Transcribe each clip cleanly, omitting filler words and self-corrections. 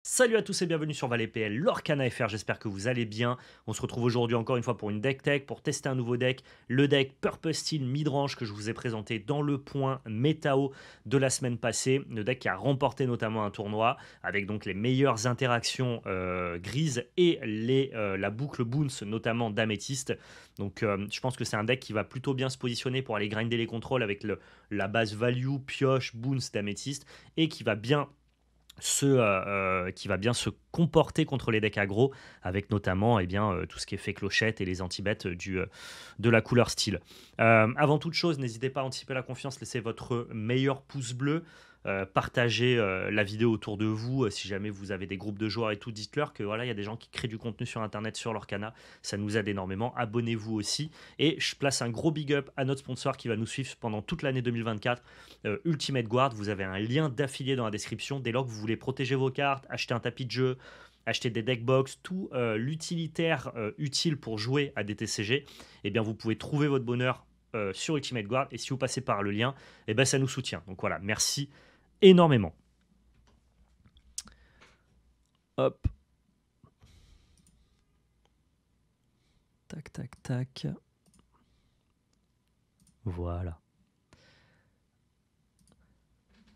Salut à tous et bienvenue sur ValetPL, l'Orcana FR, j'espère que vous allez bien. On se retrouve aujourd'hui encore une fois pour une deck tech, pour tester un nouveau deck, le deck Purple Steel Midrange que je vous ai présenté dans le point météo de la semaine passée. Le deck qui a remporté notamment un tournoi avec donc les meilleures interactions grises et la boucle boons notamment d'Améthyste. Donc je pense que c'est un deck qui va plutôt bien se positionner pour aller grinder les contrôles avec la base value, pioche, boons d'Améthyste et qui va bien se comporter contre les decks aggro, avec notamment tout ce qui est fait clochette et les anti-bêtes de la couleur style. Avant toute chose, n'hésitez pas à anticiper la confiance, laissez votre meilleur pouce bleu, partagez la vidéo autour de vous, si jamais vous avez des groupes de joueurs et tout, dites-leur que voilà, il y a des gens qui créent du contenu sur internet sur l'Orcana, ça nous aide énormément, abonnez-vous aussi, et je place un gros big up à notre sponsor qui va nous suivre pendant toute l'année 2024, Ultimate Guard. Vous avez un lien d'affilié dans la description. Dès lors que vous voulez protéger vos cartes, acheter un tapis de jeu, acheter des deckbox, tout l'utilitaire utile pour jouer à des TCG, eh bien vous pouvez trouver votre bonheur sur Ultimate Guard. Et si vous passez par le lien, eh ben ça nous soutient. Donc voilà, merci énormément. Hop. Tac, tac, tac. Voilà.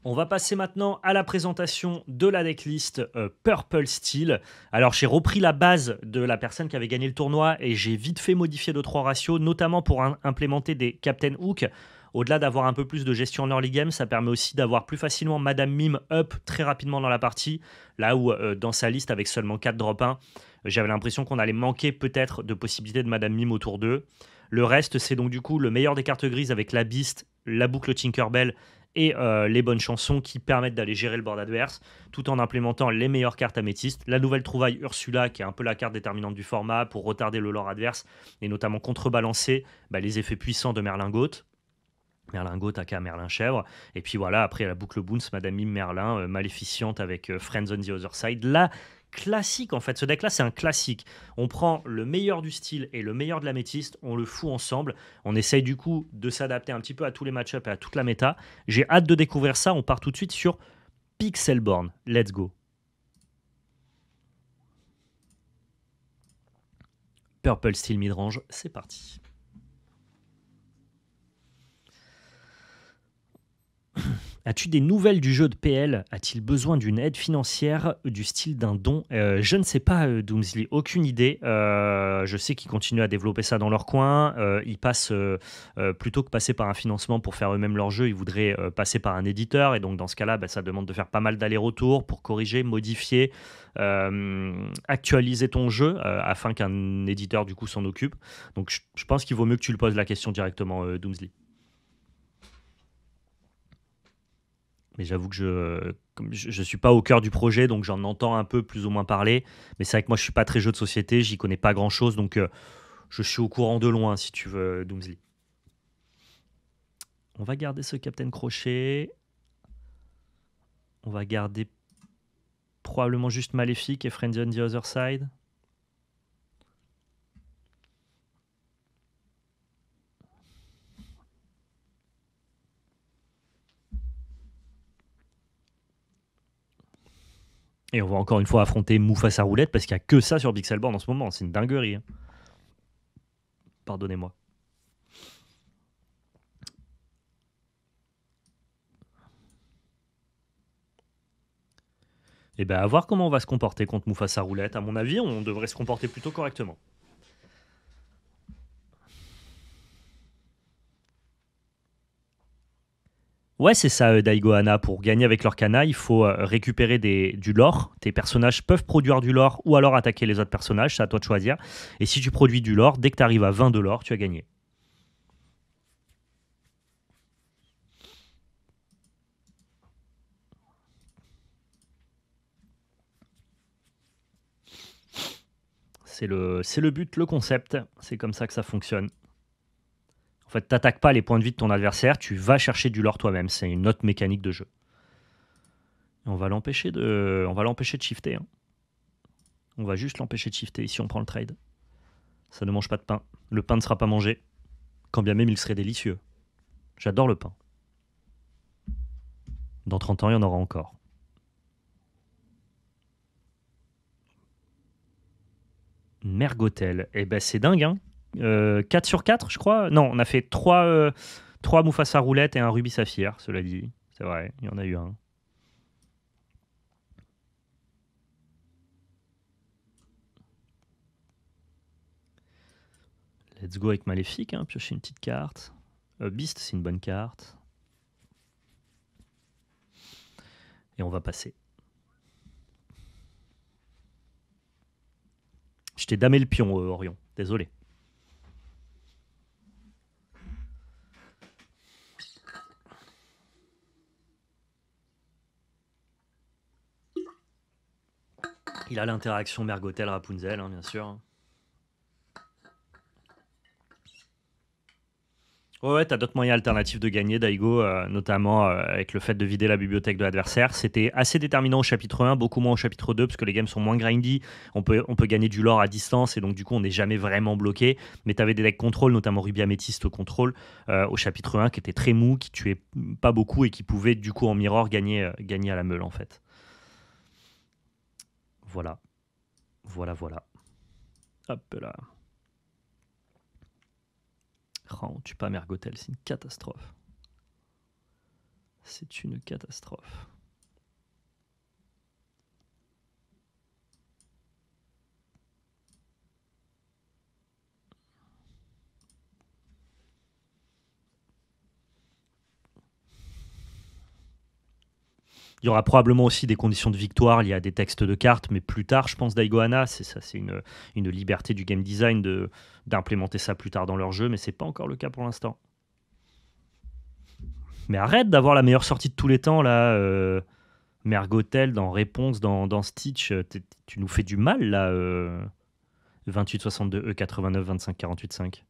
On va passer maintenant à la présentation de la decklist Purple Steel. Alors j'ai repris la base de la personne qui avait gagné le tournoi et j'ai vite fait modifier 2-3 ratios, notamment pour implémenter des Captain Hook. Au-delà d'avoir un peu plus de gestion en early game, ça permet aussi d'avoir plus facilement Madame Mime up très rapidement dans la partie. Là où dans sa liste avec seulement 4 drop 1, j'avais l'impression qu'on allait manquer peut-être de possibilités de Madame Mime autour d'eux. Le reste, c'est donc du coup le meilleur des cartes grises avec la Beast, la boucle Tinkerbell et les bonnes chansons qui permettent d'aller gérer le board adverse, tout en implémentant les meilleures cartes améthystes. La nouvelle trouvaille Ursula, qui est un peu la carte déterminante du format pour retarder le lore adverse, et notamment contrebalancer les effets puissants de Merlingoth. Merlingoth aka Merlin Chèvre. Et puis voilà, après la boucle Boons, Madame Mime Merlin, Maléficiente avec Friends on the Other Side. Là, classique en fait, ce deck là c'est un classique. On prend le meilleur du style et le meilleur de l'améthyste, on le fout ensemble, on essaye du coup de s'adapter un petit peu à tous les match-ups et à toute la méta. J'ai hâte de découvrir ça, on part tout de suite sur Pixelborn, let's go. Purple Steel Midrange, c'est parti. As-tu des nouvelles du jeu de PL? A-t-il besoin d'une aide financière du style d'un don? Je ne sais pas, Doomsley, aucune idée. Je sais qu'ils continuent à développer ça dans leur coin. Ils passent, plutôt que passer par un financement pour faire eux-mêmes leur jeu, ils voudraient passer par un éditeur. Et donc, dans ce cas-là, ça demande de faire pas mal d'allers-retours pour corriger, modifier, actualiser ton jeu afin qu'un éditeur, du coup, s'en occupe. Donc, je pense qu'il vaut mieux que tu le poses la question directement, Doomsley. Mais j'avoue que je suis pas au cœur du projet, donc j'en entends un peu plus ou moins parler. Mais c'est vrai que moi, je suis pas très jeu de société, j'y connais pas grand-chose, donc je suis au courant de loin, si tu veux, Doomsley. On va garder ce Captain Crochet. On va garder probablement juste Maléfique et Friends on the Other Side. Et on va encore une fois affronter Mou face à roulette, parce qu'il n'y a que ça sur Pixelborn en ce moment. C'est une dinguerie, hein. Pardonnez-moi. Et ben à voir comment on va se comporter contre Mufasa Roulette. À mon avis, on devrait se comporter plutôt correctement. Ouais, c'est ça, Daigohana. Pour gagner avec l'Orcana, il faut récupérer du lore. Tes personnages peuvent produire du lore ou alors attaquer les autres personnages, c'est à toi de choisir. Et si tu produis du lore, dès que tu arrives à 20 de lore, tu as gagné. C'est le but, le concept. C'est comme ça que ça fonctionne. En fait, t'attaques pas les points de vie de ton adversaire, tu vas chercher du lore toi-même. C'est une autre mécanique de jeu. On va l'empêcher de shifter, hein. On va juste l'empêcher de shifter. Ici, on prend le trade. Ça ne mange pas de pain. Le pain ne sera pas mangé. Quand bien même il serait délicieux. J'adore le pain. Dans 30 ans, il y en aura encore. Mergotel. Eh ben, c'est dingue, hein. 4 sur 4, je crois. Non, on a fait 3 Mufasa roulette et un rubis saphir, cela dit. C'est vrai, il y en a eu un. Let's go avec Maléfique, hein. Piocher une petite carte. Beast, c'est une bonne carte. Et on va passer. Je t'ai damé le pion, Orion. Désolé. Il a l'interaction Mergotel-Rapunzel, hein, bien sûr. Ouais, t'as d'autres moyens alternatifs de gagner, Daigo, notamment avec le fait de vider la bibliothèque de l'adversaire. C'était assez déterminant au chapitre 1, beaucoup moins au chapitre 2, parce que les games sont moins grindy. On peut gagner du lore à distance, et donc du coup, on n'est jamais vraiment bloqué. Mais t'avais des decks contrôle, notamment Ruby Améthyste contrôle, au chapitre 1, qui était très mou, qui tuait pas beaucoup, et qui pouvait, du coup, en mirror, gagner à la meule, en fait. Voilà. Voilà. Hop là. Oh, on tue pas Mergotel, c'est une catastrophe. C'est une catastrophe. Il y aura probablement aussi des conditions de victoire liées à des textes de cartes, mais plus tard, je pense, Daigoana, c'est ça, c'est une liberté du game design d'implémenter ça plus tard dans leur jeu, mais c'est pas encore le cas pour l'instant. Mais arrête d'avoir la meilleure sortie de tous les temps, là, Mergotel, dans Réponse, dans Stitch, tu nous fais du mal, là, 2862 E 89 25 48 5.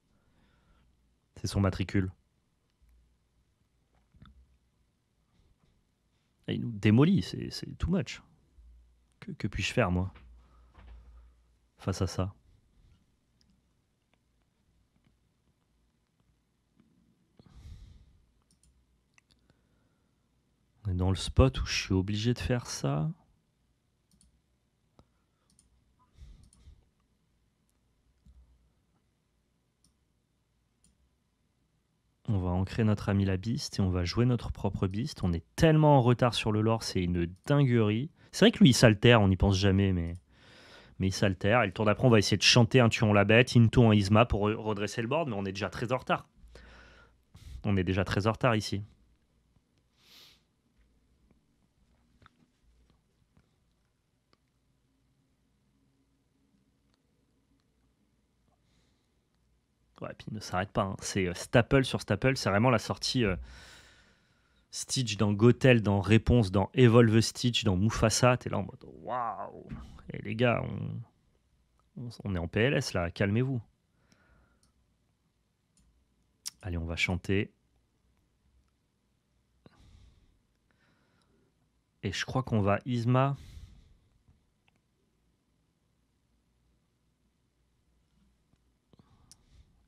C'est son matricule. Et il nous démolit, c'est too much. Que puis-je faire, moi, face à ça? On est dans le spot où je suis obligé de faire ça. On va ancrer notre ami la Beast et on va jouer notre propre Beast. On est tellement en retard sur le lore, c'est une dinguerie. C'est vrai que lui, il s'altère, on n'y pense jamais, mais il s'altère. Et le tour d'après, on va essayer de chanter un tuon la bête, into en Isma pour redresser le board, mais on est déjà très en retard. On est déjà très en retard ici. Ouais, puis il ne s'arrête pas, hein. C'est staple sur staple, c'est vraiment la sortie Stitch dans Gothel, dans Réponse, dans Evolve Stitch, dans Mufasa. T'es là en mode waouh! Et les gars, on est en PLS là, calmez-vous. Allez, on va chanter. Et je crois qu'on va Isma.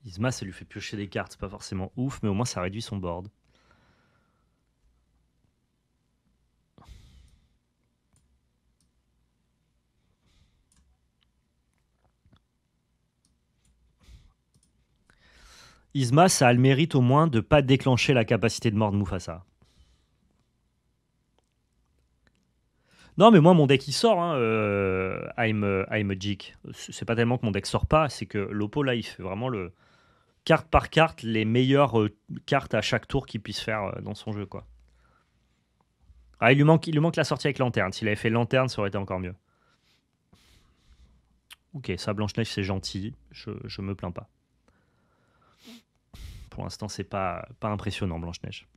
Isma, ça lui fait piocher des cartes, c'est pas forcément ouf, mais au moins ça réduit son board. Isma, ça a le mérite au moins de pas déclencher la capacité de mort de Mufasa. Non, mais moi, mon deck il sort, hein, I'm a Jig. C'est pas tellement que mon deck sort pas, c'est que l'oppo là, il fait vraiment le carte par carte les meilleures cartes à chaque tour qu'il puisse faire dans son jeu, quoi. Ah, il lui manque la sortie avec lanterne. S'il avait fait lanterne, ça aurait été encore mieux. Ok, ça, Blanche-Neige, c'est gentil. Je me plains pas. Pour l'instant, c'est pas impressionnant, Blanche-Neige.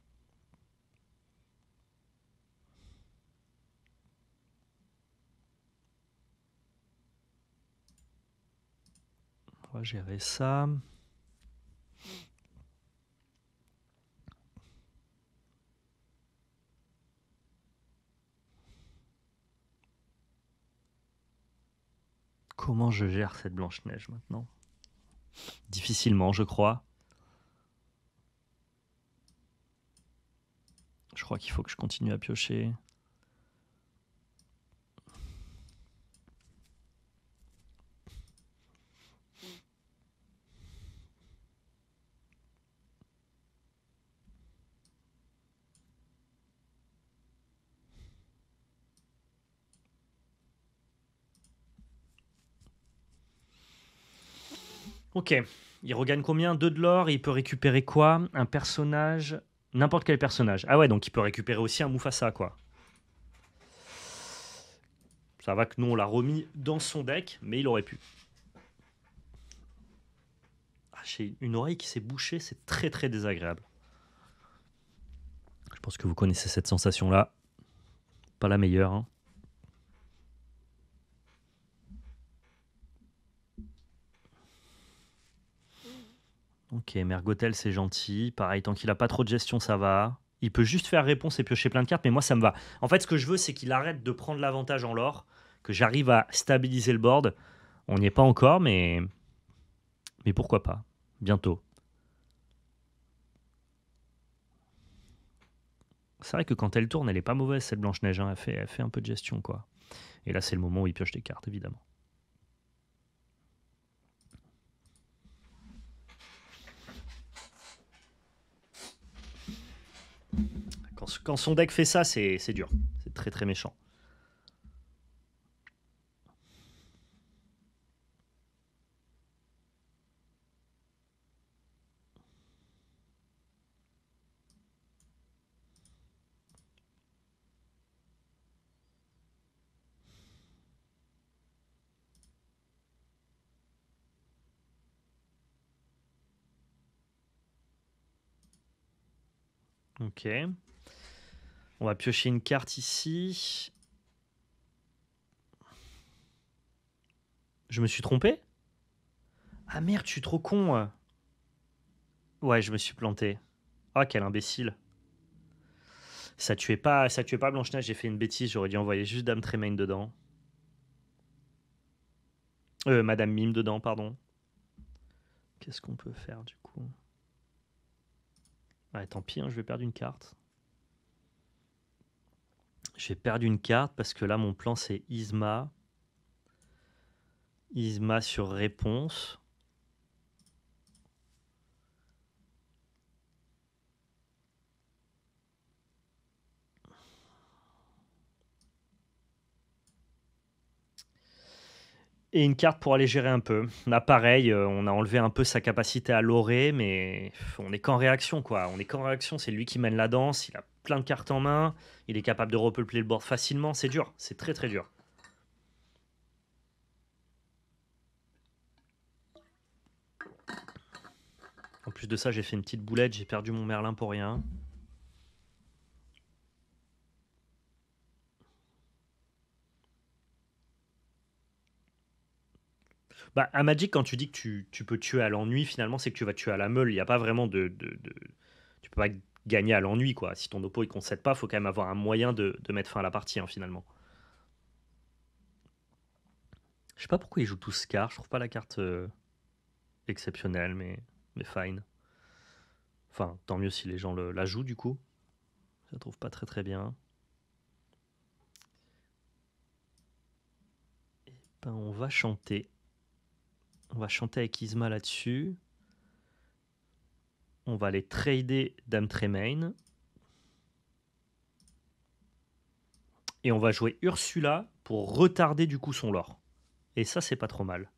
On va gérer ça. Comment je gère cette Blanche-Neige maintenant? Difficilement, je crois. Je crois qu'il faut que je continue à piocher. Ok, il regagne combien? 2 de l'or et il peut récupérer quoi? Un personnage, n'importe quel personnage. Ah ouais, donc il peut récupérer aussi un Mufasa, quoi. Ça va que nous, on l'a remis dans son deck, mais il aurait pu. Ah, j'ai une oreille qui s'est bouchée, c'est très très désagréable. Je pense que vous connaissez cette sensation-là. Pas la meilleure, hein. Ok, Mergotel, c'est gentil. Pareil, tant qu'il a pas trop de gestion, ça va. Il peut juste faire réponse et piocher plein de cartes, mais moi, ça me va. En fait, ce que je veux, c'est qu'il arrête de prendre l'avantage en lore, que j'arrive à stabiliser le board. On n'y est pas encore, mais pourquoi pas. Bientôt. C'est vrai que quand elle tourne, elle est pas mauvaise, cette Blanche-Neige, hein. Elle fait un peu de gestion, quoi. Et là, c'est le moment où il pioche des cartes, évidemment. Quand son deck fait ça, c'est dur. C'est très très méchant. Ok. On va piocher une carte ici. Je me suis trompé? Ah merde, je suis trop con. Ouais, je me suis planté. Ah, quel imbécile. Ça tuait pas Blanche-Neige, j'ai fait une bêtise, j'aurais dû envoyer juste Dame Tremaine dedans. Madame Mime dedans, pardon. Qu'est-ce qu'on peut faire du coup? Ouais, tant pis, hein, je vais perdre une carte. Je vais perdre une carte parce que là, mon plan, c'est Isma. Isma sur réponse. Et une carte pour aller gérer un peu. Là, pareil, on a enlevé un peu sa capacité à lorer, mais on est qu'en réaction, quoi. On est qu'en réaction, c'est lui qui mène la danse, il a plein de cartes en main, il est capable de repeupler le board facilement, c'est dur, c'est très très dur. En plus de ça, j'ai fait une petite boulette, j'ai perdu mon Merlin pour rien. Bah, à Magic, quand tu dis que tu peux tuer à l'ennui, finalement, c'est que tu vas tuer à la meule. Il n'y a pas vraiment Tu peux pas gagner à l'ennui, quoi. Si ton oppo il concède pas, faut quand même avoir un moyen de mettre fin à la partie, hein, finalement. Je sais pas pourquoi ils jouent tous Scar, je trouve pas la carte exceptionnelle, mais fine. Enfin, tant mieux si les gens la jouent, du coup. Je la trouve pas très très bien. Et ben, on va chanter. On va chanter avec Isma là-dessus. On va aller trader Dame Tremaine. Et on va jouer Ursula pour retarder du coup son lore. Et ça, c'est pas trop mal.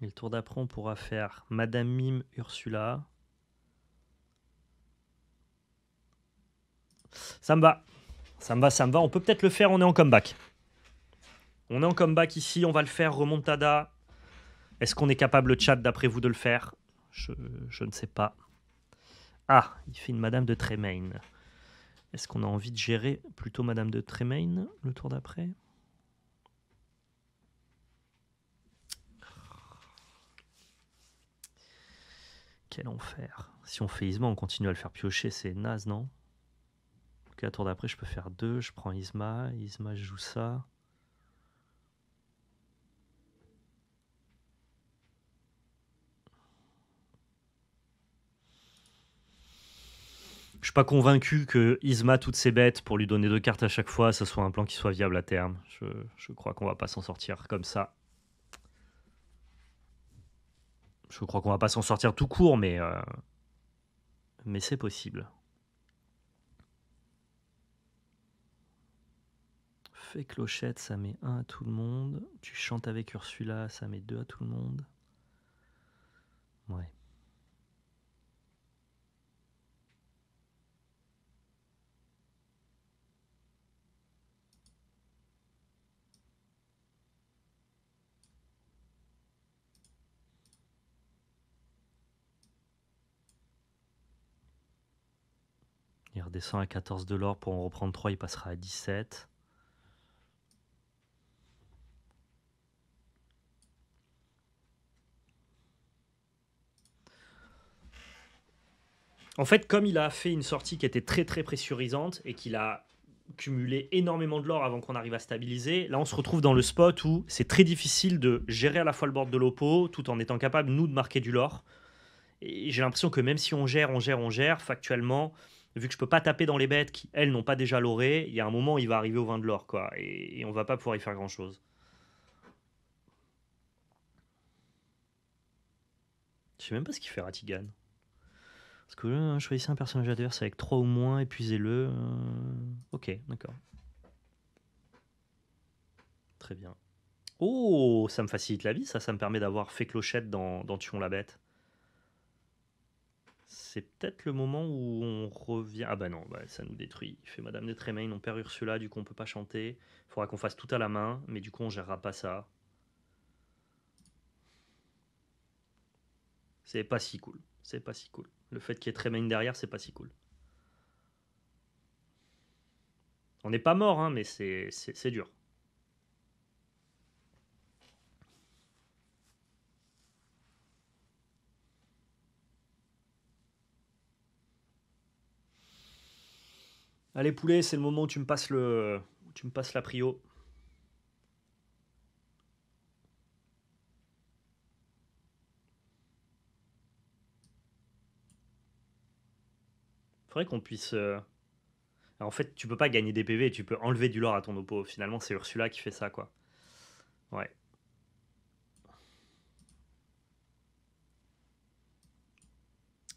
Et le tour d'après, on pourra faire Madame Mime, Ursula. Ça me va. Ça me va, ça me va. On peut peut-être le faire, on est en comeback. On est en comeback ici, on va le faire. Remontada. Est-ce qu'on est capable, chat, d'après vous, de le faire? Je ne sais pas. Ah, il fait une Madame de Tremaine. Est-ce qu'on a envie de gérer plutôt Madame de Tremaine le tour d'après? Quel enfer. Si on fait Isma, on continue à le faire piocher, c'est naze, non? Ok, à tour d'après, je peux faire 2. Je prends Isma. Isma, je joue ça. Je suis pas convaincu que Isma toutes ses bêtes pour lui donner 2 cartes à chaque fois, ça soit un plan qui soit viable à terme. Je crois qu'on va pas s'en sortir comme ça. Je crois qu'on va pas s'en sortir tout court, mais mais c'est possible. Fais clochette, ça met 1 à tout le monde. Tu chantes avec Ursula, ça met 2 à tout le monde. Ouais. Il redescend à 14 de l'or. Pour en reprendre 3, il passera à 17. En fait, comme il a fait une sortie qui était très très pressurisante et qu'il a cumulé énormément de l'or avant qu'on arrive à stabiliser, là on se retrouve dans le spot où c'est très difficile de gérer à la fois le board de l'oppo tout en étant capable, nous, de marquer du lore. Et j'ai l'impression que même si on gère, factuellement, vu que je peux pas taper dans les bêtes qui, elles, n'ont pas déjà loré, il y a un moment où il va arriver au 20 de l'or, quoi. Et on va pas pouvoir y faire grand-chose. Je sais même pas ce qu'il fait Ratigan. Parce que choisissez un personnage adverse avec 3 ou moins, épuisez-le. Ok, d'accord. Très bien. Oh, ça me facilite la vie, ça me permet d'avoir fait clochette dans Tuons la bête. C'est peut-être le moment où on revient. Ah bah non, bah ça nous détruit. Il fait Madame de Tremaine, on perd Ursula, du coup on peut pas chanter. Il faudra qu'on fasse tout à la main, mais du coup on gérera pas ça. C'est pas si cool. C'est pas si cool. Le fait qu'il y ait Tremaine derrière, c'est pas si cool. On n'est pas mort, hein, mais c'est dur. Allez poulet, c'est le moment où tu me passes la prio. Faudrait qu'on puisse. En fait, tu peux pas gagner des PV, tu peux enlever du lore à ton oppo. Finalement, c'est Ursula qui fait ça, quoi. Ouais.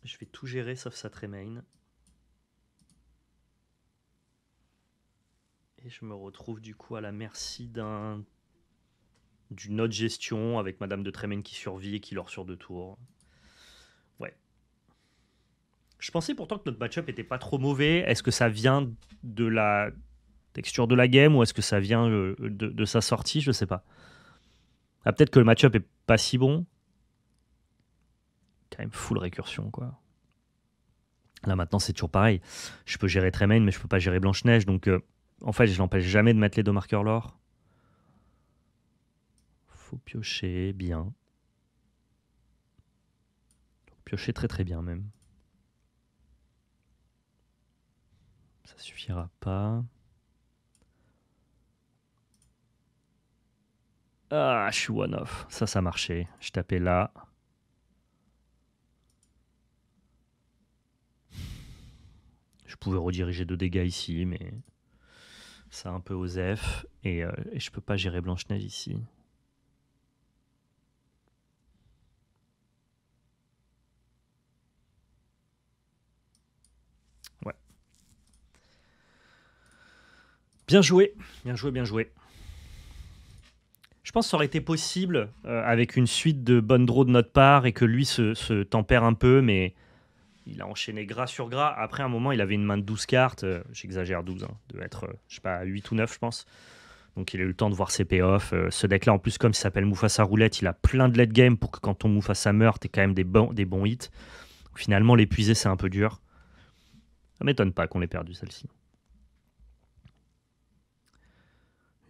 Je vais tout gérer sauf sa Tremaine. Et je me retrouve du coup à la merci d'une autre gestion avec Madame de Tremaine qui survit et qui lore sur 2 tours. Ouais. Je pensais pourtant que notre match-up était pas trop mauvais. Est-ce que ça vient de la texture de la game ou est-ce que ça vient de sa sortie? Je sais pas. Ah, peut-être que le match-up est pas si bon. Quand même full récursion, quoi. Là maintenant c'est toujours pareil. Je peux gérer Tremaine mais je peux pas gérer Blanche-Neige. Donc en fait je l'empêche jamais de mettre les 2 marqueurs lore. Faut piocher bien. Piocher très très bien même. Ça suffira pas. Ah, je suis one-off. Ça marchait. Je tapais là. Je pouvais rediriger 2 dégâts ici, mais ça un peu osef. Et je peux pas gérer Blanche-Neige ici. Ouais. Bien joué. Bien joué, bien joué. Je pense que ça aurait été possible avec une suite de bonnes draws de notre part et que lui se tempère un peu, mais il a enchaîné gras sur gras. Après, un moment, il avait une main de 12 cartes. J'exagère 12, hein, de être, je sais pas, 8 ou 9, je pense. Donc, il a eu le temps de voir ses payoffs. Ce deck-là, en plus, comme il s'appelle Mufasa Roulette, il a plein de late game pour que quand ton Mufasa meurt, t'aies quand même des bons hits. Finalement, l'épuiser, c'est un peu dur. Ça m'étonne pas qu'on l'ait perdu, celle-ci.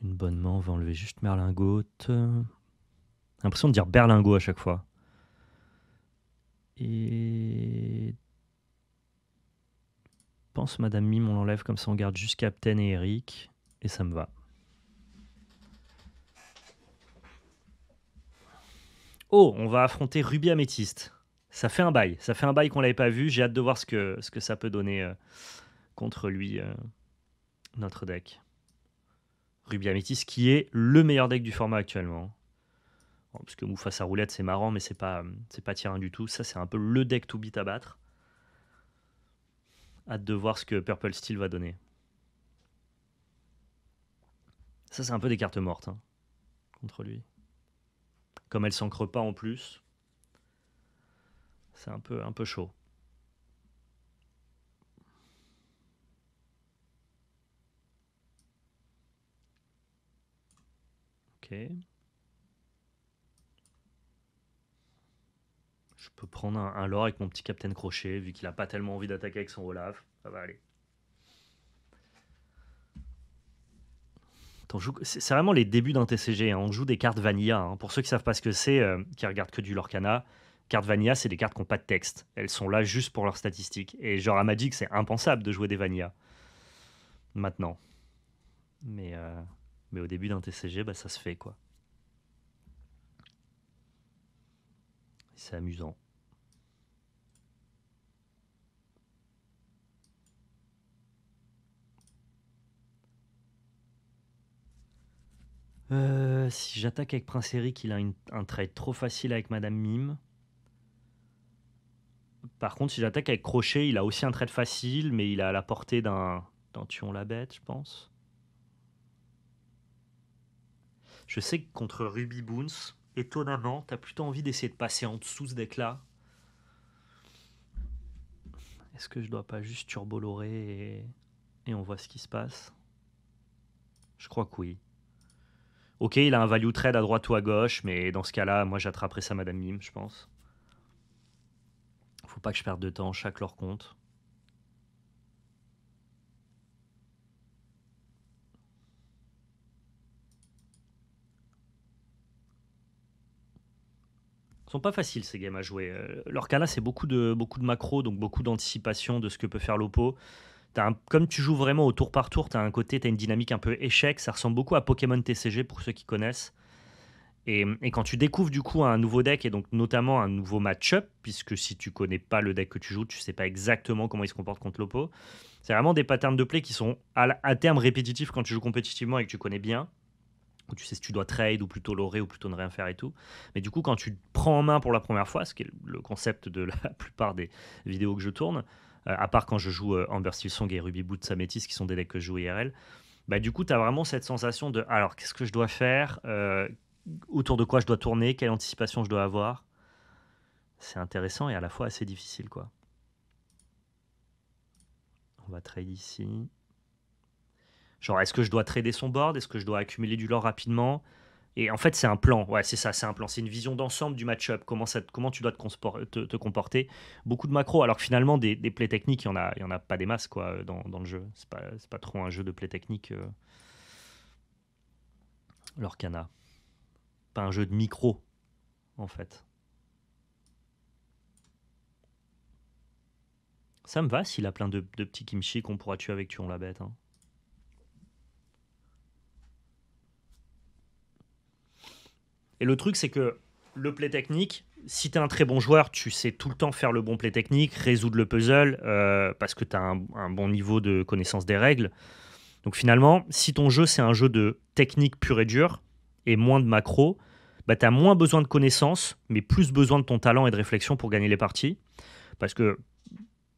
Une bonne main, on va enlever juste Merlingot. L'impression de dire Berlingot à chaque fois. Et pense Madame Mime, on l'enlève comme ça, on garde juste Captain et Eric. Et ça me va. Oh, on va affronter Ruby Améthyste. Ça fait un bail. Ça fait un bail qu'on l'avait pas vu. J'ai hâte de voir ce que ça peut donner contre lui, notre deck. Ruby Améthyste qui est le meilleur deck du format actuellement. Bon, parce que Mufasa Roulette, c'est marrant, mais c'est pas tier 1 du tout. Ça, c'est un peu le deck to beat à battre. Hâte de voir ce que Purple Steel va donner. Ça, c'est un peu des cartes mortes hein, contre lui. Comme elle s'ancre pas en plus, c'est un peu chaud. Ok. Je peux prendre un lore avec mon petit Captain Crochet, vu qu'il a pas tellement envie d'attaquer avec son Olaf. Ça va aller. C'est vraiment les débuts d'un TCG. Hein. On joue des cartes Vanilla. Hein. Pour ceux qui savent pas ce que c'est, qui regardent que du Lorcana, cartes Vanilla, c'est des cartes qui n'ont pas de texte. Elles sont là juste pour leurs statistiques. Et genre à Magic, c'est impensable de jouer des Vanilla. Maintenant. Mais au début d'un TCG, bah, ça se fait quoi. C'est amusant. Si j'attaque avec Prince Eric, il a un trade trop facile avec Madame Mime. Par contre, si j'attaque avec Crochet, il a aussi un trade facile, mais il a à la portée d'un Tuon la Bête, je pense. Je sais que contre Ruby Boons, étonnamment, t'as plutôt envie d'essayer de passer en dessous ce deck-là. Est-ce que je dois pas juste turbolorer et on voit ce qui se passe? Je crois que oui. Ok, il a un value trade à droite ou à gauche, mais dans ce cas-là, moi j'attraperai ça Madame Mime, je pense. Faut pas que je perde de temps, chaque leur compte. Ils sont pas faciles ces games à jouer. Lorcana, c'est beaucoup de macros, donc beaucoup d'anticipation de ce que peut faire l'oppo. Comme tu joues vraiment au tour par tour, tu as un côté, tu as une dynamique un peu échec. Ça ressemble beaucoup à Pokémon TCG pour ceux qui connaissent. Et quand tu découvres du coup un nouveau deck et donc notamment un nouveau match-up, puisque si tu connais pas le deck que tu joues, tu sais pas exactement comment il se comporte contre l'oppo. C'est vraiment des patterns de play qui sont à terme répétitifs quand tu joues compétitivement et que tu connais bien. Où tu sais si tu dois trade ou plutôt lorer ou plutôt ne rien faire et tout. Mais du coup, quand tu prends en main pour la première fois, ce qui est le concept de la plupart des vidéos que je tourne, à part quand je joue Amber Silsong et Ruby Boots Amethyst, qui sont des decks que je joue IRL, bah, du coup, tu as vraiment cette sensation de alors, qu'est-ce que je dois faire autour de quoi je dois tourner, quelle anticipation je dois avoir. C'est intéressant et à la fois assez difficile, quoi. On va trade ici. Genre, est-ce que je dois trader son board? Est-ce que je dois accumuler du lore rapidement? Et en fait, c'est un plan. Ouais, c'est ça, c'est un plan. C'est une vision d'ensemble du match-up. Comment tu dois te comporter. Beaucoup de macros, alors que finalement, des plays techniques, il y en a pas des masses quoi, dans le jeu. C'est pas trop un jeu de play technique, Lorcana. Pas un jeu de micro, en fait. Ça me va s'il a plein de petits kimchi qu'on pourra tuer avec Tuon la Bête. Hein. Et le truc, c'est que le play technique, si tu es un très bon joueur, tu sais tout le temps faire le bon play technique, résoudre le puzzle, parce que tu as un bon niveau de connaissance des règles. Donc finalement, si ton jeu, c'est un jeu de technique pure et dure, et moins de macro, bah, tu as moins besoin de connaissances, mais plus besoin de ton talent et de réflexion pour gagner les parties. Parce que,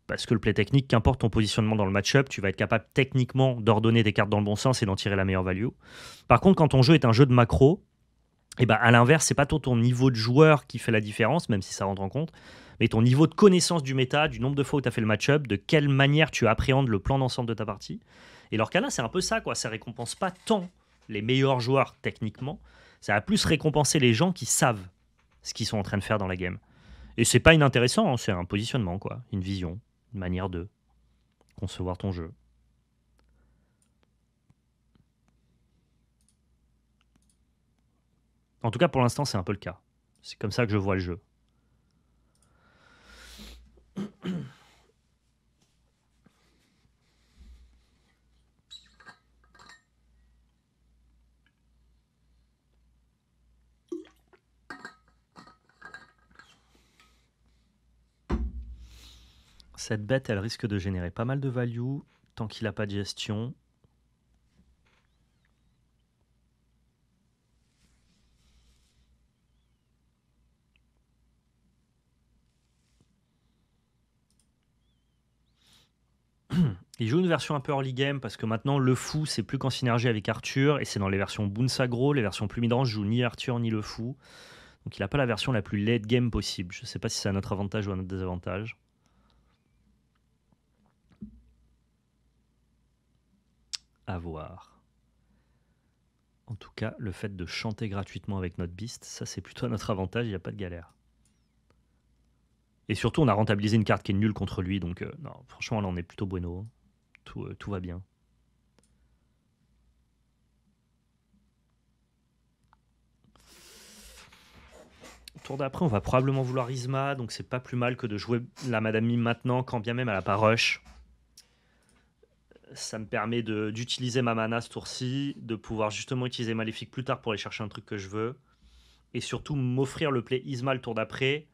parce que le play technique, qu'importe ton positionnement dans le match-up, tu vas être capable techniquement d'ordonner des cartes dans le bon sens et d'en tirer la meilleure value. Par contre, quand ton jeu est un jeu de macro, et ben à l'inverse, c'est pas tant ton niveau de joueur qui fait la différence, même si ça rentre en compte, mais ton niveau de connaissance du méta, du nombre de fois où tu as fait le match-up, de quelle manière tu appréhendes le plan d'ensemble de ta partie. Et l'Orcana, c'est un peu ça, quoi. Ça récompense pas tant les meilleurs joueurs techniquement, ça va plus récompenser les gens qui savent ce qu'ils sont en train de faire dans la game. Et c'est pas inintéressant, hein, c'est un positionnement, quoi, une vision, une manière de concevoir ton jeu. En tout cas, pour l'instant, c'est un peu le cas. C'est comme ça que je vois le jeu. Cette bête, elle risque de générer pas mal de value tant qu'il n'a pas de gestion. Il joue une version un peu early game parce que maintenant le fou c'est plus qu'en synergie avec Arthur et c'est dans les versions Boon Sagro, les versions plus midrange joue ni Arthur ni le fou. Donc il n'a pas la version la plus late game possible. Je sais pas si c'est à notre avantage ou à notre désavantage. À voir. En tout cas, le fait de chanter gratuitement avec notre beast, ça c'est plutôt à notre avantage, il n'y a pas de galère. Et surtout, on a rentabilisé une carte qui est nulle contre lui, donc non, franchement, là on est plutôt bueno. Tout va bien. Tour d'après, on va probablement vouloir Isma, donc c'est pas plus mal que de jouer la Madame Mime maintenant, quand bien même elle a pas rush. Ça me permet d'utiliser ma mana ce tour-ci, de pouvoir justement utiliser Maléfique plus tard pour aller chercher un truc que je veux, et surtout m'offrir le play Isma le tour d'après.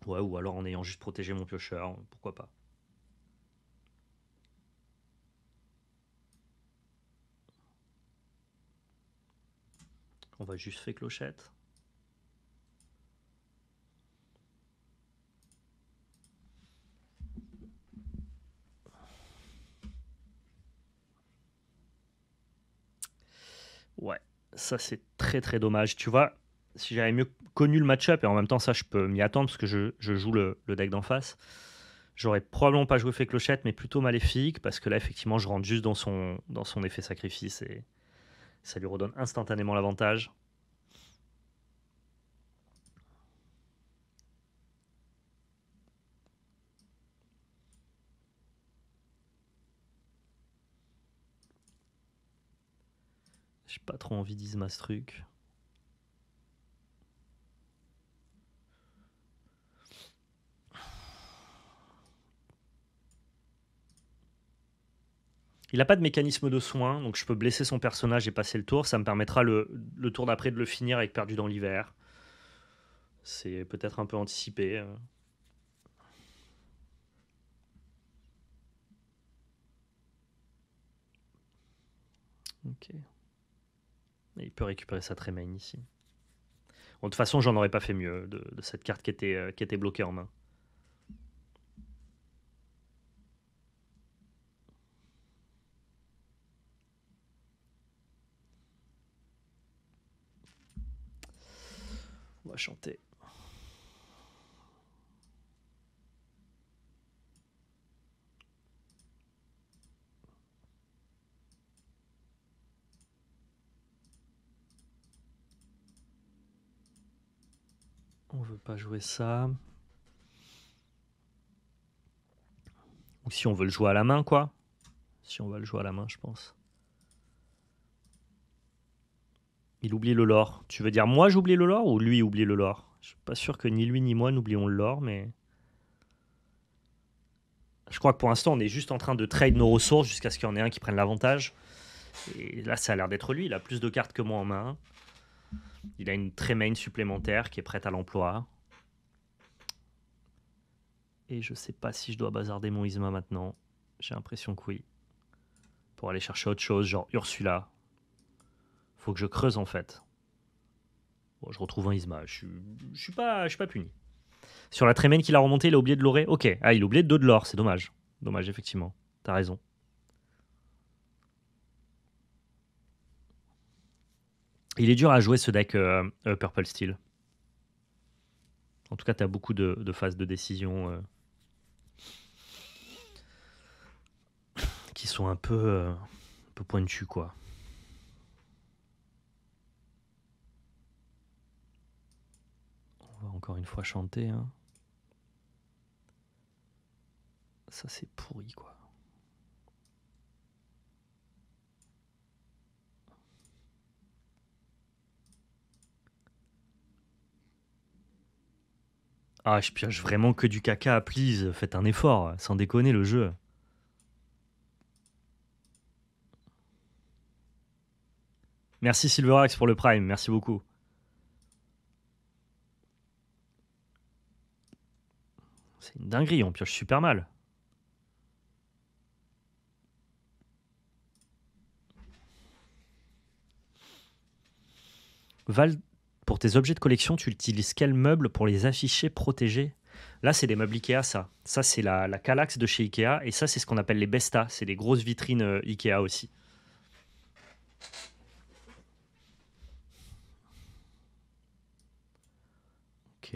Ouais, ou alors en ayant juste protégé mon piocheur, pourquoi pas. On va juste faire clochette. Ouais, ça c'est très très dommage. Tu vois, si j'avais mieux connu le match-up, et en même temps ça je peux m'y attendre parce que je joue le deck d'en face, j'aurais probablement pas joué fait clochette, mais plutôt maléfique, parce que là effectivement je rentre juste dans son effet sacrifice et ça lui redonne instantanément l'avantage. J'ai pas trop envie d'Isma ce truc. Il n'a pas de mécanisme de soin, donc je peux blesser son personnage et passer le tour. Ça me permettra le tour d'après de le finir avec Perdu dans l'hiver. C'est peut-être un peu anticipé. Ok. Et il peut récupérer sa Tremaine ici. Bon, de toute façon, j'en aurais pas fait mieux de cette carte qui était bloquée en main. On va chanter. On veut pas jouer ça. Ou si on veut le jouer à la main, quoi. Si on va le jouer à la main, je pense. Il oublie le lore. Tu veux dire moi j'oublie le lore ou lui oublie le lore? Je suis pas sûr que ni lui ni moi n'oublions le lore, mais... Je crois que pour l'instant, on est juste en train de trade nos ressources jusqu'à ce qu'il y en ait un qui prenne l'avantage. Et là, ça a l'air d'être lui. Il a plus de cartes que moi en main. Il a une Tremaine supplémentaire qui est prête à l'emploi. Et je sais pas si je dois bazarder mon Isma maintenant. J'ai l'impression que oui. Pour aller chercher autre chose, genre Ursula. Faut que je creuse en fait. Bon, je retrouve un Isma. Je suis pas puni. Sur la Tremaine qu'il a remontée, il a oublié de l'orer. Ok. Ah, il a oublié 2 de l'or. C'est dommage. Dommage, effectivement. T'as raison. Il est dur à jouer ce deck Purple Steel. En tout cas, tu as beaucoup de phases de décision qui sont un peu pointues, quoi. On va encore une fois chanter. Hein. Ça, c'est pourri, quoi. Ah, je pioche vraiment que du caca, please. Faites un effort, sans déconner, le jeu. Merci Silverax pour le Prime, merci beaucoup. C'est une dinguerie, on pioche super mal. Val, pour tes objets de collection, tu utilises quel meuble pour les afficher protégés? Là, c'est des meubles Ikea, ça. Ça, c'est la Kallax de chez Ikea. Et ça, c'est ce qu'on appelle les Besta. C'est des grosses vitrines Ikea aussi. Ok.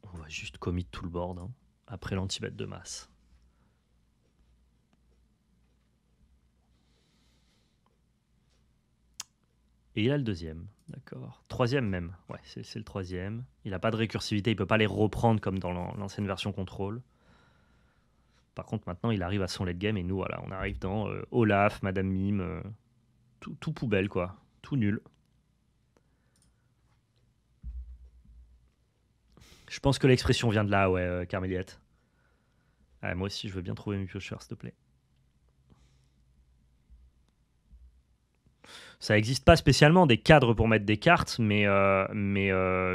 On va juste commit tout le board. Hein, après l'antibet de masse. Et il a le deuxième. D'accord. Troisième même. Ouais, c'est le troisième. Il n'a pas de récursivité. Il peut pas les reprendre comme dans l'ancienne version contrôle. Par contre, maintenant, il arrive à son late game. Et nous, voilà, on arrive dans Olaf, Madame Mime. Tout poubelle, quoi. Tout nul. Je pense que l'expression vient de là, ouais, Carméliette. Ah, moi aussi, je veux bien trouver mes piocheurs, s'il te plaît. Ça n'existe pas spécialement des cadres pour mettre des cartes, mais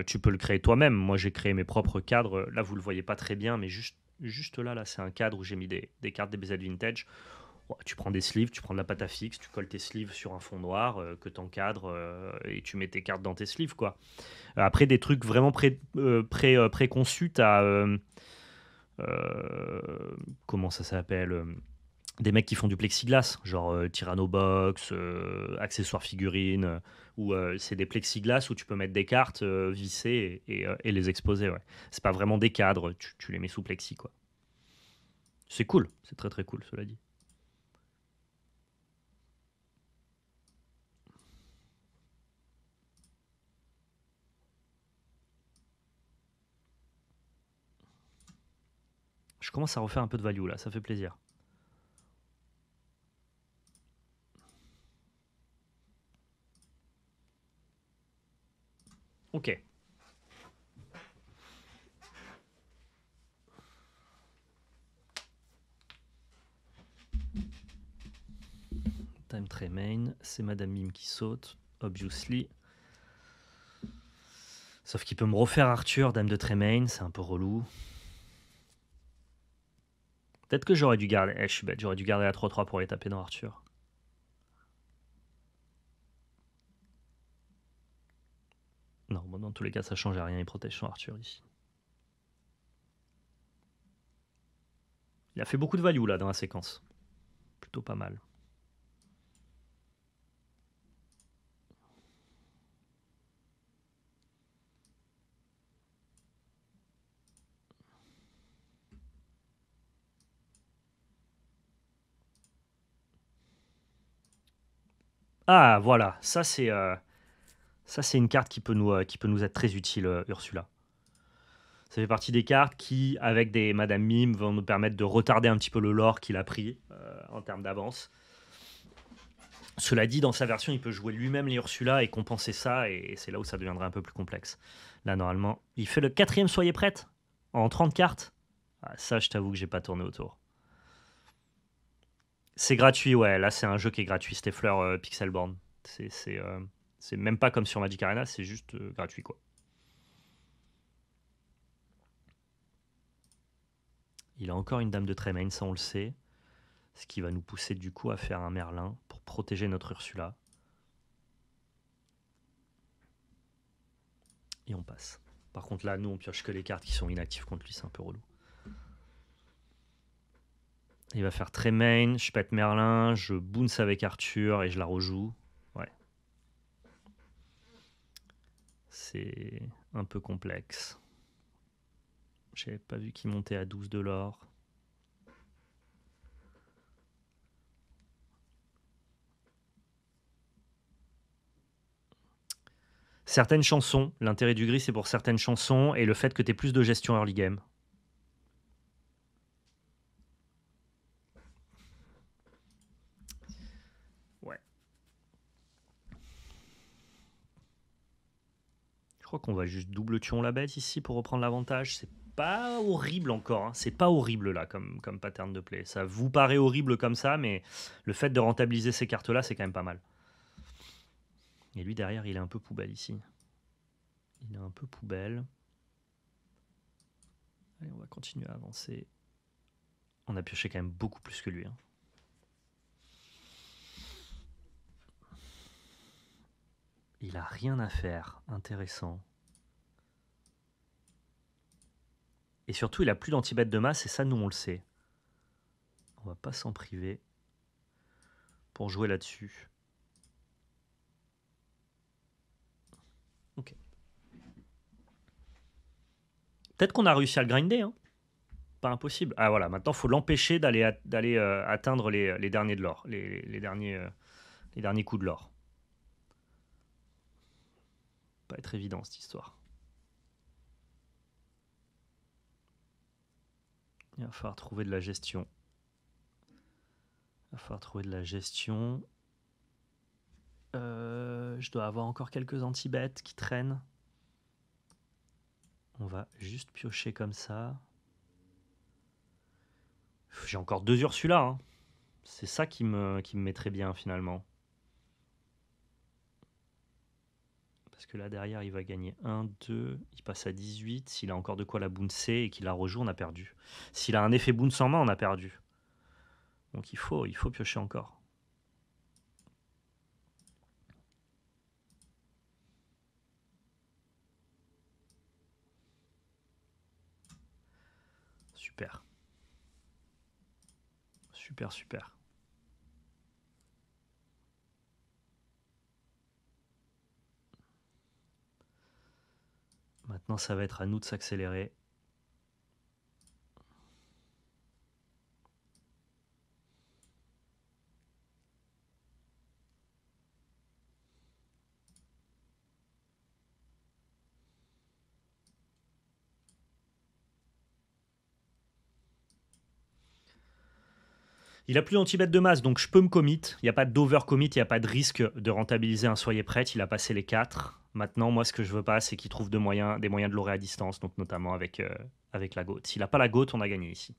tu peux le créer toi-même. Moi, j'ai créé mes propres cadres. Là, vous le voyez pas très bien, mais juste là, c'est un cadre où j'ai mis des cartes des BZ Vintage. Ouais, tu prends des sleeves, tu prends de la pâte à fixe, tu colles tes sleeves sur un fond noir que tu encadres et tu mets tes cartes dans tes sleeves, quoi. Après, des trucs vraiment préconçus, t'as... comment ça s'appelle des mecs qui font du plexiglas, genre Tyrannobox, accessoires figurines, où c'est des plexiglas où tu peux mettre des cartes vissées et les exposer. Ouais. C'est pas vraiment des cadres, tu les mets sous plexi, quoi. C'est cool, c'est très très cool, cela dit. Je commence à refaire un peu de value là, ça fait plaisir. Ok. Time tray main, c'est Madame Mime qui saute, obviously. Sauf qu'il peut me refaire Arthur, Dame de tray main, c'est un peu relou. Peut-être que j'aurais dû garder. Je suis bête, j'aurais dû garder la 3-3 pour les taper dans Arthur. Non, bon, dans tous les cas, ça change à rien, il protège son Arthur ici. Il a fait beaucoup de value là dans la séquence. Plutôt pas mal. Ah, voilà, ça c'est une carte qui peut nous être très utile, Ursula. Ça fait partie des cartes qui, avec des Madame Mime, vont nous permettre de retarder un petit peu le lore qu'il a pris en termes d'avance. Cela dit, dans sa version, il peut jouer lui-même les Ursula et compenser ça, et c'est là où ça deviendra un peu plus complexe. Là, normalement, il fait le quatrième Soyez prête en 30 cartes. Ah, ça, je t'avoue que j'ai pas tourné autour. C'est gratuit, ouais. Là, c'est un jeu qui est gratuit. Steffler Pixelborn. C'est même pas comme sur Magic Arena, c'est juste gratuit, quoi. Il a encore une Dame de Tremaine, ça on le sait. Ce qui va nous pousser du coup à faire un Merlin pour protéger notre Ursula. Et on passe. Par contre là, nous on pioche que les cartes qui sont inactives contre lui, c'est un peu relou. Il va faire Tremaine, je pète Merlin, je bounce avec Arthur et je la rejoue. Ouais. C'est un peu complexe. J'avais pas vu qu'il montait à 12 de l'or. Certaines chansons, l'intérêt du gris c'est pour certaines chansons et le fait que tu aies plus de gestion early game. Ouais. Je crois qu'on va juste double tuon la bête ici pour reprendre l'avantage. C'est pas horrible encore, hein. C'est pas horrible là comme pattern de play. Ça vous paraît horrible comme ça, mais le fait de rentabiliser ces cartes là c'est quand même pas mal. Et lui derrière il est un peu poubelle ici. Il est un peu poubelle. Allez, on va continuer à avancer. On a pioché quand même beaucoup plus que lui, hein. Il a rien à faire. Intéressant. Et surtout, il a plus d'anti-bet de masse, et ça, nous, on le sait. On va pas s'en priver pour jouer là-dessus. Ok. Peut-être qu'on a réussi à le grinder, hein. Pas impossible. Ah voilà, maintenant, il faut l'empêcher d'aller atteindre les derniers de l'or, les derniers coups de l'or. Pas être évident, cette histoire. Il va falloir trouver de la gestion. Je dois avoir encore quelques anti-bêtes qui traînent. On va juste piocher comme ça. J'ai encore 2 Ursula, hein. C'est ça qui me mettrait bien finalement. Parce que là derrière il va gagner 1, 2, il passe à 18. S'il a encore de quoi la bouncer et qu'il la rejoue, on a perdu. S'il a un effet bounce en main, on a perdu. Donc il faut piocher encore. Super. Super. Maintenant, ça va être à nous de s'accélérer. Il a plus d'anti-bet de masse, donc je peux me commit. Il n'y a pas d'over-commit, il n'y a pas de risque de rentabiliser un soyez prête. Il a passé les 4. Maintenant, moi, ce que je veux pas, c'est qu'il trouve des moyens de l'orer à distance, donc notamment avec la GOAT. S'il n'a pas la GOAT, on a gagné ici.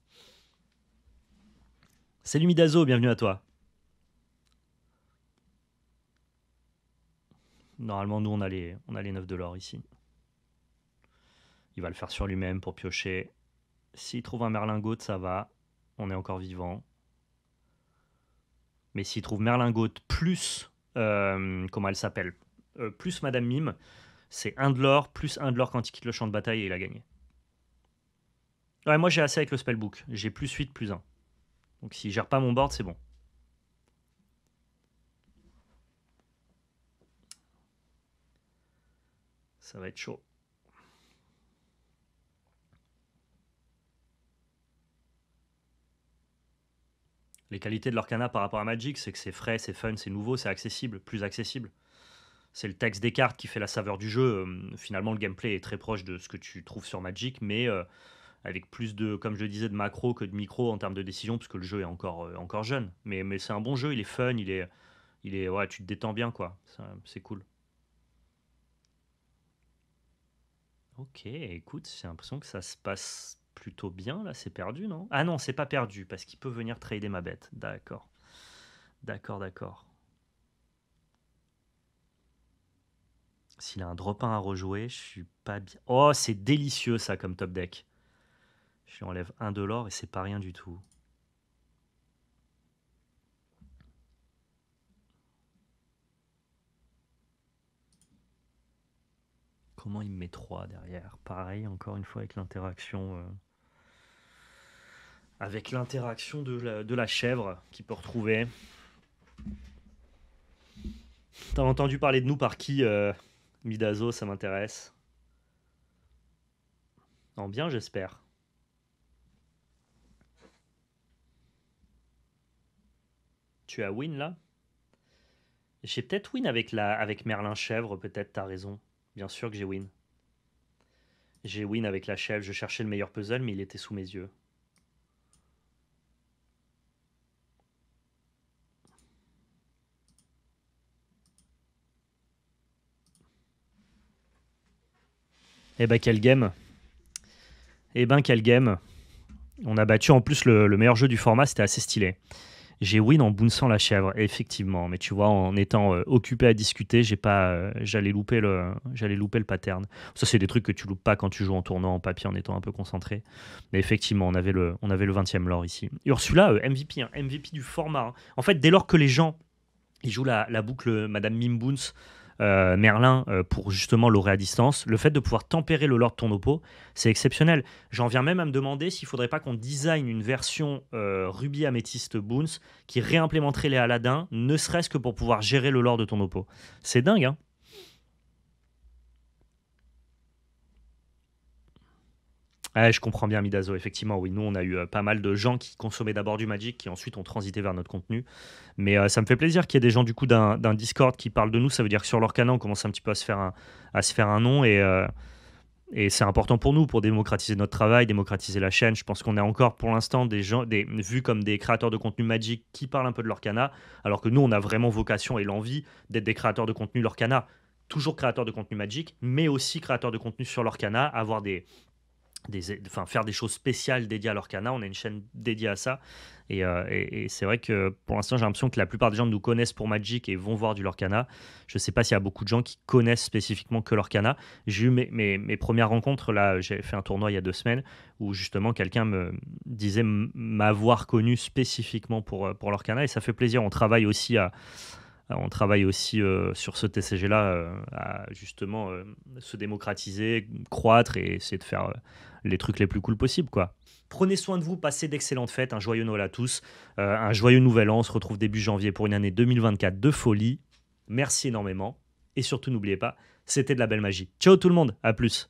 Salut Midazo, bienvenue à toi. Normalement, nous, on a les 9 de l'or ici. Il va le faire sur lui-même pour piocher. S'il trouve un Merlin GOAT, ça va. On est encore vivant. Mais s'il trouve Merlin GOAT plus, comment elle s'appelle, plus Madame Mime, c'est 1 de l'or, plus 1 de l'or quand il quitte le champ de bataille et il a gagné. Ouais, moi j'ai assez avec le spellbook. J'ai plus 8, plus 1. Donc s'il gère pas mon board, c'est bon. Ça va être chaud. Les qualités de l'Orcana par rapport à Magic, c'est que c'est frais, c'est fun, c'est nouveau, c'est accessible, plus accessible. C'est le texte des cartes qui fait la saveur du jeu. Finalement, le gameplay est très proche de ce que tu trouves sur Magic, mais avec plus de, comme je disais, de macro que de micro en termes de décision, parce que le jeu est encore jeune. Mais c'est un bon jeu, il est fun, ouais, tu te détends bien, quoi. C'est cool. Ok, écoute, j'ai l'impression que ça se passe plutôt bien, là, c'est perdu, non? Ah non, c'est pas perdu, parce qu'il peut venir trader ma bête. D'accord. S'il a un drop 1 à rejouer, je suis pas bien. Oh, c'est délicieux, ça, comme top deck. Je lui enlève 1 de l'or et c'est pas rien du tout. Comment il me met 3 derrière? Pareil, encore une fois, avec l'interaction... avec l'interaction de la chèvre qu'il peut retrouver. T'as entendu parler de nous par qui, Midazo, ça m'intéresse. En bien, j'espère. Tu as win, là? J'ai peut-être win avec Merlin Chèvre, peut-être, t'as raison. Bien sûr que j'ai win. J'ai win avec la chèvre, je cherchais le meilleur puzzle, mais il était sous mes yeux. Eh ben, quel game. Quel game. On a battu en plus le meilleur jeu du format, c'était assez stylé. J'ai win en bounçant la chèvre, effectivement. Mais tu vois, en étant occupé à discuter, j'allais louper le pattern. Ça, c'est des trucs que tu loupes pas quand tu joues en tournoi en papier en étant un peu concentré. Mais effectivement, on avait le 20e lore ici. Ursula, MVP, MVP du format. Hein. En fait, dès lors que les gens ils jouent la boucle Madame Mimboons Merlin pour justement l'orer à distance. Le fait de pouvoir tempérer le lore de ton oppo, c'est exceptionnel. J'en viens même à me demander s'il faudrait pas qu'on design une version Ruby Amethyst Boons qui réimplémenterait les Aladdin, ne serait-ce que pour pouvoir gérer le lore de ton oppo. C'est dingue, hein. Ouais, je comprends bien Midazo, effectivement, oui. Nous, on a eu pas mal de gens qui consommaient d'abord du Magic, qui ensuite ont transité vers notre contenu. Mais ça me fait plaisir qu'il y ait des gens du coup d'un Discord qui parlent de nous. Ça veut dire que sur leur canal, on commence un petit peu à se faire un nom. Et c'est important pour nous, pour démocratiser notre travail, démocratiser la chaîne. Je pense qu'on a encore pour l'instant des gens vus comme des créateurs de contenu Magic qui parlent un peu de leur cana, alors que nous, on a vraiment vocation et l'envie d'être des créateurs de contenu leur cana. Toujours créateurs de contenu Magic, mais aussi créateurs de contenu sur leur cana, avoir enfin, faire des choses spéciales dédiées à l'Orcana. On a une chaîne dédiée à ça. Et c'est vrai que pour l'instant, j'ai l'impression que la plupart des gens nous connaissent pour Magic et vont voir du Lorcana. Je ne sais pas s'il y a beaucoup de gens qui connaissent spécifiquement que l'Orcana. J'ai eu mes premières rencontres, là, j'ai fait un tournoi il y a 2 semaines, où justement quelqu'un me disait m'avoir connu spécifiquement pour l'Orcana. Et ça fait plaisir. On travaille aussi sur ce TCG-là à justement se démocratiser, croître et essayer de faire les trucs les plus cool possibles, quoi. Prenez soin de vous, passez d'excellentes fêtes, un joyeux Noël à tous, un joyeux Nouvel An. On se retrouve début janvier pour une année 2024 de folie. Merci énormément. Et surtout, n'oubliez pas, c'était de la belle magie. Ciao tout le monde, à plus.